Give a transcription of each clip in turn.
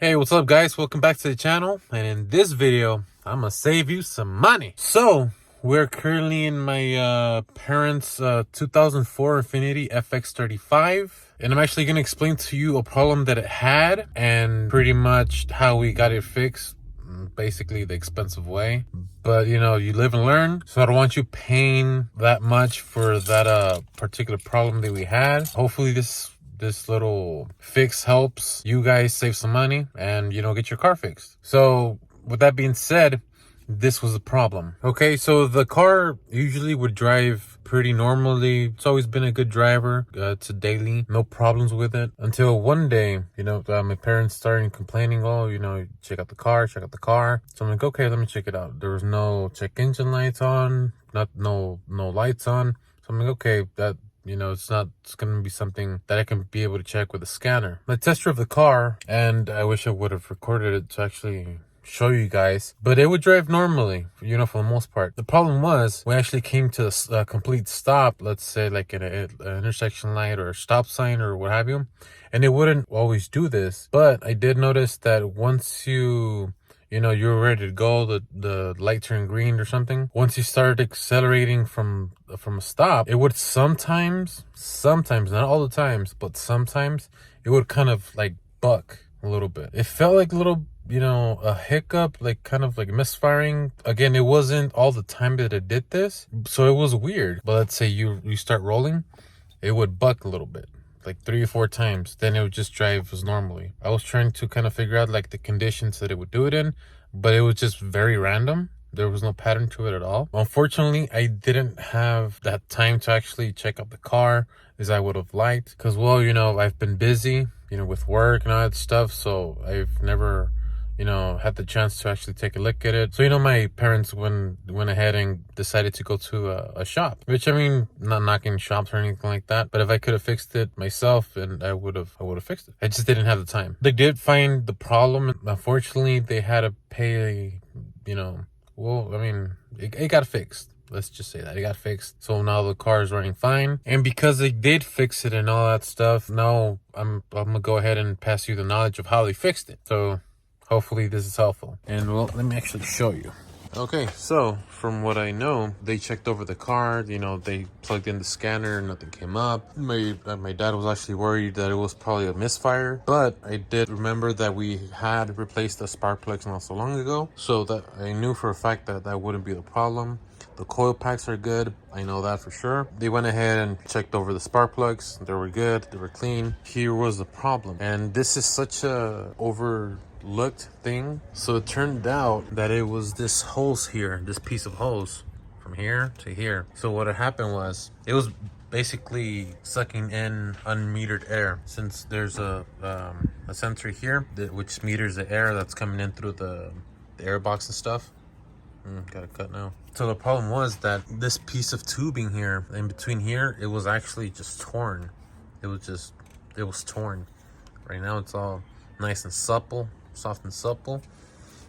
Hey, what's up guys? Welcome back to the channel, and in this video I'm gonna save you some money. So we're currently in my parents 2004 Infiniti FX35, and I'm actually gonna explain to you a problem that it had and pretty much how we got it fixed, basically the expensive way. But you know, you live and learn, so I don't want you paying that much for that particular problem that we had. Hopefully this little fix helps you guys save some money and, you know, get your car fixed. So with that being said, this was a problem. Okay, so the car usually would drive pretty normally. It's always been a good driver to daily, no problems with it, until one day, you know, my parents started complaining, oh, you know, check out the car. So I'm like, okay, let me check it out. There was no check engine lights on, no lights on. So I'm like, okay, that, you know, it's gonna be something that I can be able to check with a scanner. I test drove the car, and I wish I would have recorded it to actually show you guys, but it would drive normally, you know, for the most part. The problem was, we actually came to a complete stop, let's say like an intersection light or a stop sign or what have you, and it wouldn't always do this. But I did notice that once you know, you're ready to go, the light turned green or something, once you started accelerating from a stop, it would sometimes, not all the times, but sometimes it would kind of like buck a little bit. It felt like a little, you know, a hiccup, like kind of like misfiring. Again, it wasn't all the time that it did this, so it was weird. But let's say you start rolling, it would buck a little bit, like 3 or 4 times, then it would just drive as normally. I was trying to kind of figure out like the conditions that it would do it in, but it was just very random. There was no pattern to it at all. Unfortunately, I didn't have that time to actually check out the car as I would have liked, because, well, you know, I've been busy, you know, with work and all that stuff, so I've never, you know, had the chance to actually take a look at it. So, you know, my parents went ahead and decided to go to a shop, which, I mean, not knocking shops or anything like that, but if I could have fixed it myself, and I would have fixed it. I just didn't have the time. They did find the problem. Unfortunately, they had to pay, you know, well, I mean, it got fixed. Let's just say that it got fixed. So now the car is running fine. And because they did fix it and all that stuff, now I'm gonna go ahead and pass you the knowledge of how they fixed it. So hopefully this is helpful. And well, let me actually show you. Okay, so from what I know, they checked over the car, you know, they plugged in the scanner, nothing came up. My dad was actually worried that it was probably a misfire, but I did remember that we had replaced the spark plugs not so long ago, so that I knew for a fact that that wouldn't be the problem. The coil packs are good, I know that for sure. They went ahead and checked over the spark plugs, they were good, they were clean. Here was the problem, and this is such a overlooked thing. So it turned out that it was this hose here, this piece of hose from here to here. So what had happened was, it was basically sucking in unmetered air, since there's a sensor here which meters the air that's coming in through the air box and stuff. Gotta cut now. So the problem was that this piece of tubing here, in between here, it was actually just torn. It was torn. Right now it's all nice and supple, soft and supple,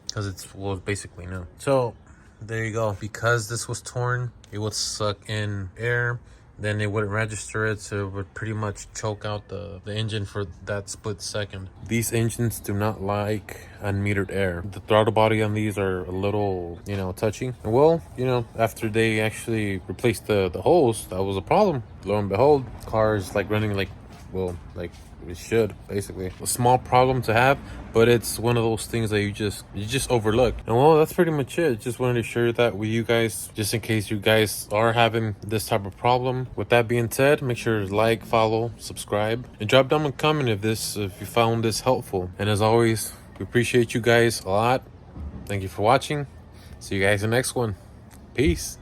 because it's, well, basically new. So there you go. Because this was torn, it would suck in air, then it wouldn't register it, so it would pretty much choke out the engine for that split second. These engines do not like unmetered air. The throttle body on these are a little, you know, touchy. And well, you know, after they actually replaced the hose, that was a problem. Lo and behold, car is like running like, well, like it should, basically. A small problem to have, but it's one of those things that you just overlook. And well, that's pretty much it. Just wanted to share that with you guys, just in case you guys are having this type of problem. With that being said, make sure to like, follow, subscribe, and drop down a comment if you found this helpful. And as always, we appreciate you guys a lot. Thank you for watching. See you guys in the next one. Peace.